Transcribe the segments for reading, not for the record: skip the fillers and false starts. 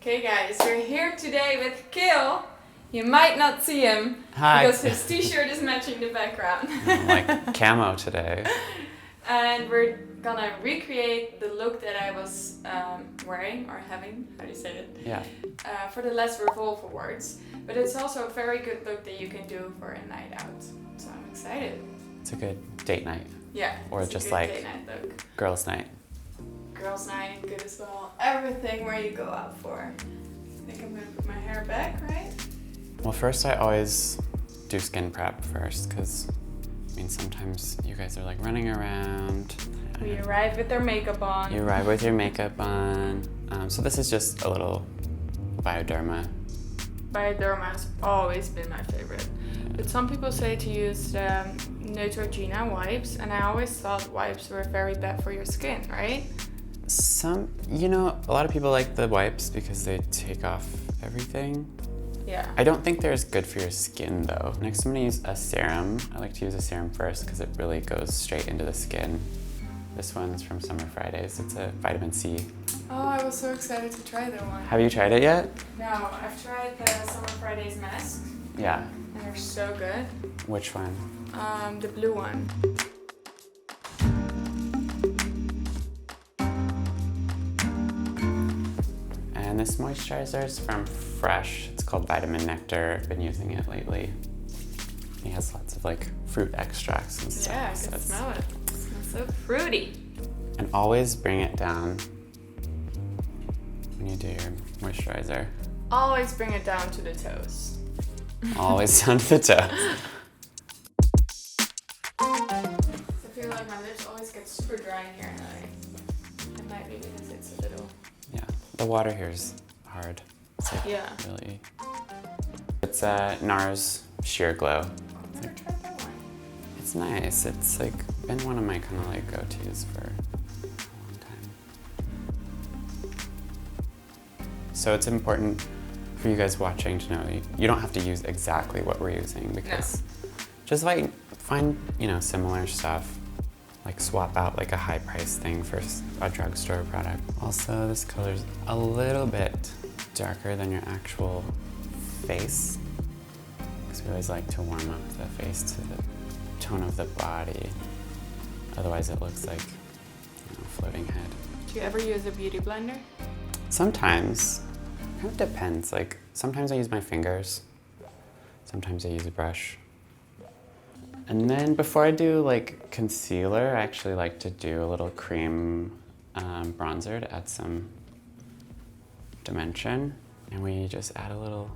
Okay guys, we're here today with Kale. You might not see him because his t-shirt is matching the background. I'm like camo today. And we're gonna recreate the look that I was wearing, or having, how do you say it? Yeah. For the Let's Revolve Awards. But it's also a very good look that you can do for a night out. So I'm excited. It's a good date night. Yeah. Or it's just a good like date night look. girls' night. Girls' night, good as well. Everything where you go out for. I think I'm gonna put my hair back, right? Well, first I always do skin prep first, because I mean sometimes you guys are like running around. We arrive with our makeup on. You arrive with your makeup on. So this is just a little Bioderma. Bioderma has always been my favorite. But some people say to use Neutrogena wipes, and I always thought wipes were very bad for your skin, right? A lot of people like the wipes because they take off everything. Yeah. I don't think they're as good for your skin though. Next I'm gonna use a serum. I like to use a serum first because it really goes straight into the skin. This one's from Summer Fridays. It's a vitamin C. Oh, I was so excited to try that one. Have you tried it yet? No, I've tried the Summer Fridays mask. Yeah. And they're so good. Which one? The blue one. And this moisturizer is from Fresh. It's called Vitamin Nectar. I've been using it lately. It has lots of like fruit extracts and stuff. Yeah, I can smell it. It smells so fruity. And always bring it down when you do your moisturizer. Always bring it down to the toes. Always down to the toes. I feel like my lips always get super dry in here, and it might be because it's a little... Yeah, the water here is hard. It's like really... It's NARS Sheer Glow. I've never tried that one. It's nice. It's like been one of my kind of like go-tos for a long time. So it's important for you guys watching to know you don't have to use exactly what we're using, because just like find similar stuff, like swap out like a high price thing for a drugstore product. Also, this color's a little bit darker than your actual face, because we always like to warm up the face to the tone of the body. Otherwise it looks like a floating head. Do you ever use a beauty blender? Sometimes. It kind of depends. Like sometimes I use my fingers. Sometimes I use a brush. And then before I do like concealer, I actually like to do a little cream bronzer to add some dimension. And we just add a little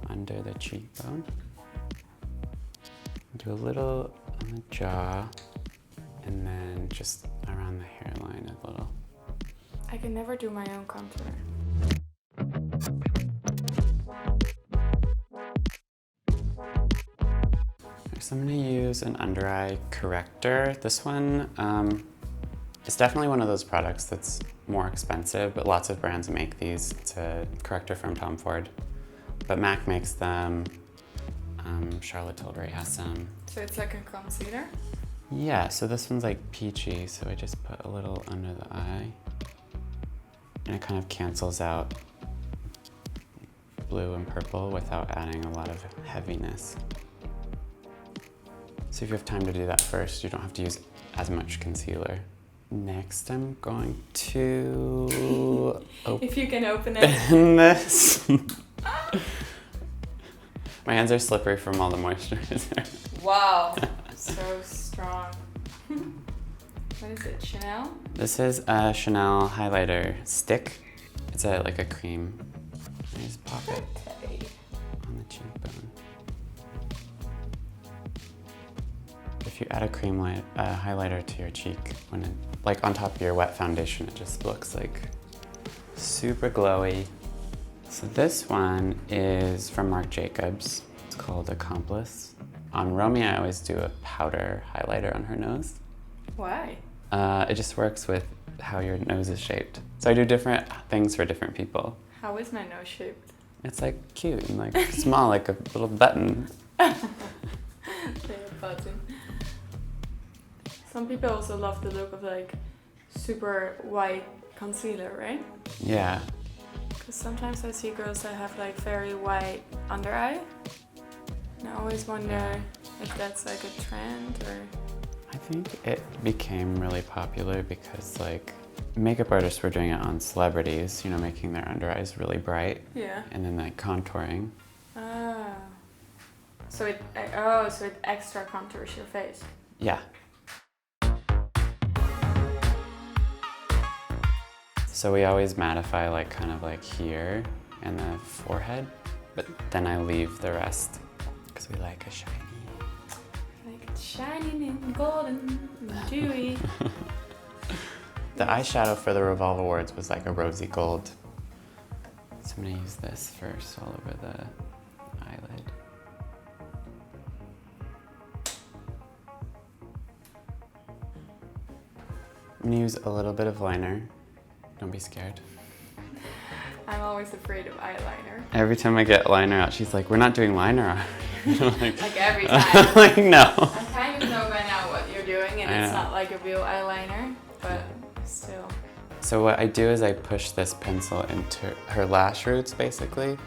under the cheekbone. Do a little on the jaw, and then just around the hairline a little. I can never do my own contour. So I'm gonna use an under eye corrector. This one is definitely one of those products that's more expensive, but lots of brands make these. It's a corrector from Tom Ford, but MAC makes them. Charlotte Tilbury has some. So it's like a concealer? Yeah, so this one's like peachy, so I just put a little under the eye. And it kind of cancels out blue and purple without adding a lot of heaviness. So if you have time to do that first, you don't have to use as much concealer. Next, I'm going to open if you can open it. this. My hands are slippery from all the moisturizer. Wow, so strong. What is it, Chanel? This is a Chanel highlighter stick. It's like a cream. I just pop it on the cheekbone. If you add a cream highlighter to your cheek, like on top of your wet foundation, it just looks like super glowy. So this one is from Marc Jacobs. It's called Accomplice. On Romee, I always do a powder highlighter on her nose. Why? It just works with how your nose is shaped. So I do different things for different people. How is my nose shaped? It's like cute and like small, like a little button. Like a button. Some people also love the look of like super white concealer, right? Yeah. Because sometimes I see girls that have like very white under eye. And I always wonder if that's like a trend or... I think it became really popular because like makeup artists were doing it on celebrities, you know, making their under eyes really bright. Yeah. And then like contouring. Oh. So it extra contours your face. Yeah. So we always mattify like kind of like here and the forehead, but then I leave the rest because we like a shiny. Like it's shining and golden and dewy. The eyeshadow for the Revolve Awards was like a rosy gold. So I'm gonna use this first all over the eyelid. I'm gonna use a little bit of liner. Don't be scared. I'm always afraid of eyeliner. Every time I get liner out, she's like, we're not doing liner on. Like every time. Like, no. I kind of know by now what you're doing, and it's not like a real eyeliner, but still. So what I do is I push this pencil into her lash roots, basically.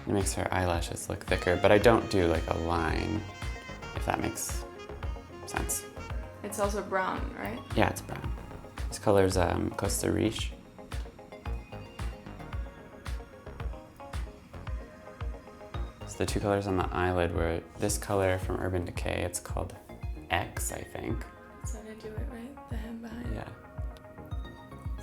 It makes her eyelashes look thicker, but I don't do like a line, if that makes sense. It's also brown, right? Yeah, it's brown. This color's Costa Rica. So the two colors on the eyelid were this color from Urban Decay. It's called X, I think. So they do it right, the hem behind. Yeah.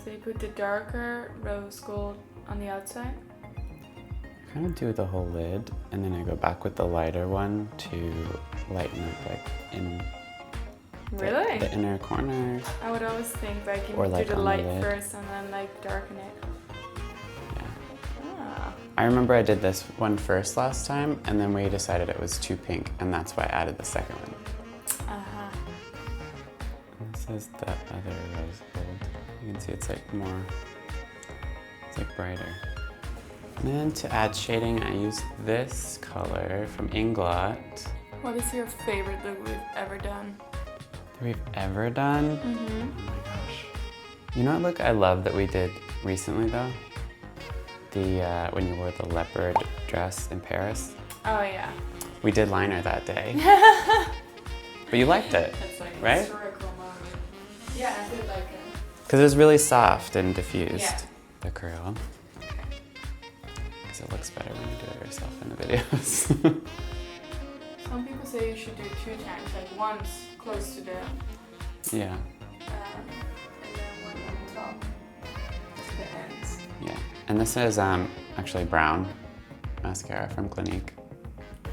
So you put the darker rose gold on the outside? I kind of do the whole lid, and then I go back with the lighter one to lighten up like in Really? the inner corner. I would always think like you Or, like, do the on the light lid. first and then like darken it. Yeah. Ah. I remember I did this one first last time, and then we decided it was too pink, and that's why I added the second one. Uh-huh. And this is the other rose gold. You can see it's like more, it's like brighter. And then to add shading, I use this color from Inglot. What is your favorite look we've ever done? That we've ever done? Mm-hmm. Oh my gosh. You know what look I love that we did recently though? The, when you wore the leopard dress in Paris. Oh yeah. We did liner that day. But you liked it, It's like right? a historical moment. Yeah, I did like it. Because it was really soft and diffused, Yeah. the curl. Because it looks better when you do it yourself in the videos. Some people say you should do it 2 times, like once close to the, Yeah, and then one on top of the ends. yeah. And this is actually brown mascara from Clinique.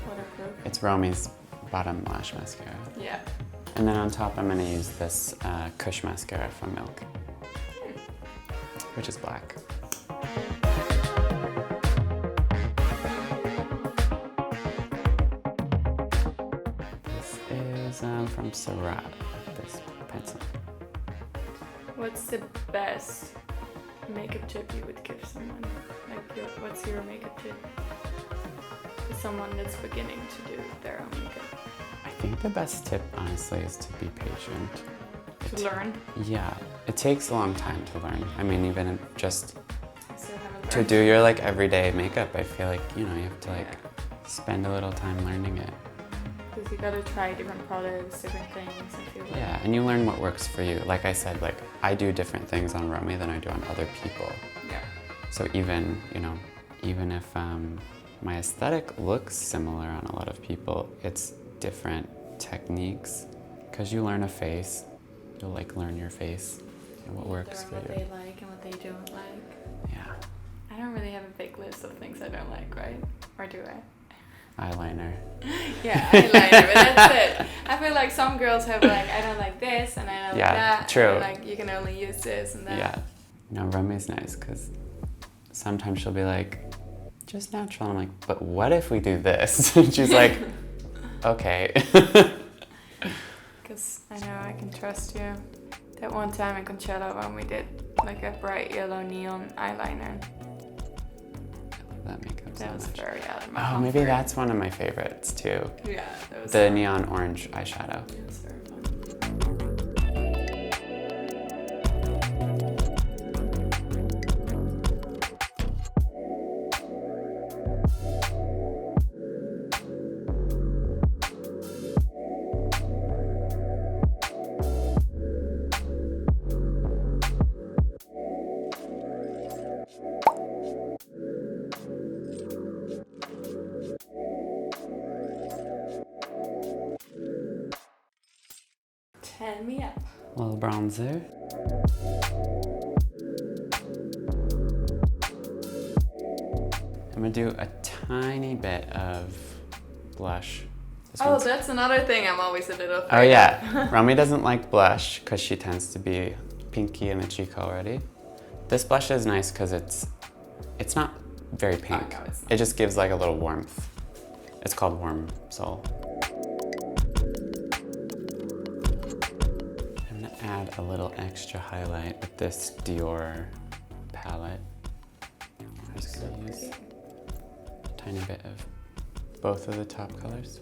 Waterproof. It's Romee's bottom lash mascara. Yeah. And then on top I'm going to use this Kush mascara from Milk, which is black. This is from Surat, this pencil. What's the best makeup tip you would give someone? Like, what's your makeup tip for someone that's beginning to do their own makeup? I think the best tip, honestly, is to be patient. To learn? Yeah, it takes a long time to learn. I mean, even just I still haven't to learned. do your like everyday makeup, I feel like, you know, you have to like spend a little time learning it. Because you gotta try different products, different things, I feel like. Yeah, and you learn what works for you. Like I said, like I do different things on Romee than I do on other people. Yeah. So even, you know, even if my aesthetic looks similar on a lot of people, it's different techniques. Because you learn a face, you'll like learn your face and what works for Learn what you. they like and what they don't like. Yeah. I don't really have a big list of things I don't like, right? Or do I? Eyeliner. Yeah, eyeliner, but that's it. I feel like some girls have like, I don't like this and I don't like that. true. And like, you can only use this and that. Yeah. No, Romee's nice because sometimes she'll be like, just natural. And I'm like, but what if we do this? And she's like, okay. Because I know I can trust you. That one time in Coachella when we did like a bright yellow neon eyeliner. That makeup so That was much. very out of my Oh, comfort. maybe that's one of my favorites too. Yeah, that was The fun. neon orange eyeshadow. It was very fun. A little bronzer. I'm gonna do a tiny bit of blush. Oh, that's another thing I'm always a little afraid Oh yeah, of. Romee doesn't like blush because she tends to be pinky in the cheek already. This blush is nice because it's not very pink. Oh, no, it's not. It just gives like a little warmth. It's called Warm Soul. I'm gonna add a little extra highlight with this Dior palette. I'm just gonna use a tiny bit of both of the top colors.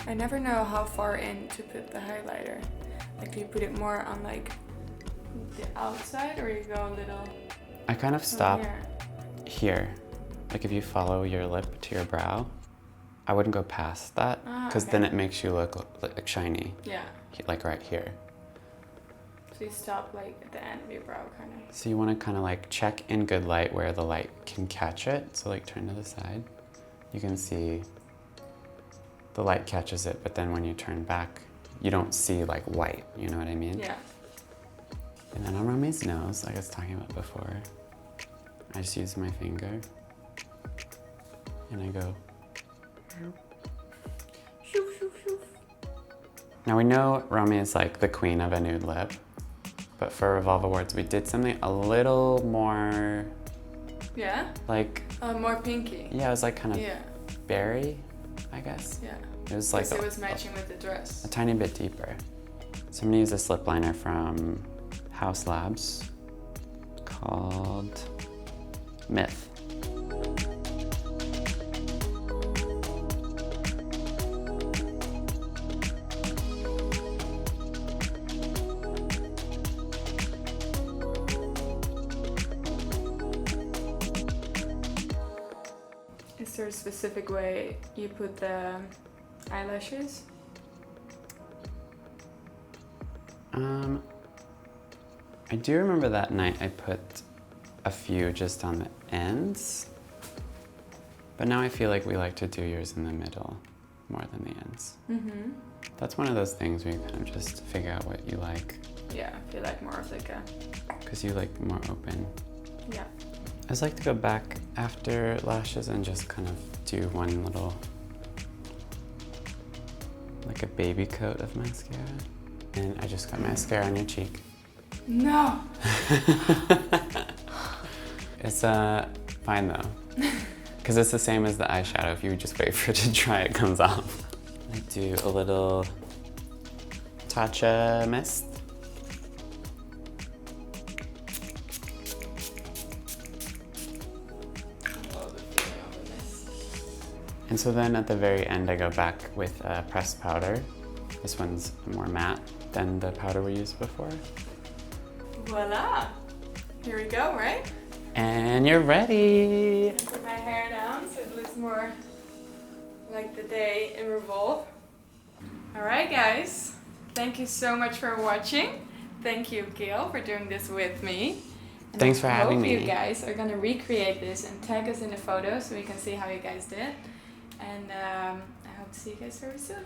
I never know how far in to put the highlighter. Like, do you put it more on like the outside, or you go a little? I kind of stop here? here. Like if you follow your lip to your brow, I wouldn't go past that because then it makes you look like shiny. Yeah. Like right here. So you stop like at the end of your brow, kind of. So you want to kind of like check in good light where the light can catch it. So like turn to the side. You can see the light catches it, but then when you turn back, you don't see like white, you know what I mean? Yeah. And then on Romee's nose, like I was talking about before, I just use my finger and I go. Now we know Romee is like the queen of a nude lip, but for Revolve Awards, we did something a little more Yeah? like, More pinky. yeah, it was like kind of Yeah. berry, I guess. Yeah. It was like Because it was matching with the dress. a tiny bit deeper. So I'm gonna use this lip liner from House Labs called Myth. Is there a specific way you put the eyelashes? I do remember that night I put a few just on the ends, but now I feel like we like to do yours in the middle more than the ends. Mm-hmm. That's one of those things where you kind of just figure out what you like, Yeah, I feel like more of like a... because you like more open. Yeah. I just like to go back after lashes and just kind of do one little, like a baby coat of mascara. And I just got mascara on your cheek. No! It's fine though, because it's the same as the eyeshadow. If you just wait for it to dry, it comes off. I do a little Tatcha mist. And so then at the very end, I go back with pressed powder. This one's more matte than the powder we used before. Voila! Here we go, right? And you're ready! Put my hair down so it looks more like the day in Revolve. Alright guys, thank you so much for watching. Thank you, Gail, for doing this with me. And Thanks for having me. I hope you guys are gonna recreate this and tag us in the photo so we can see how you guys did. And I hope to see you guys very soon.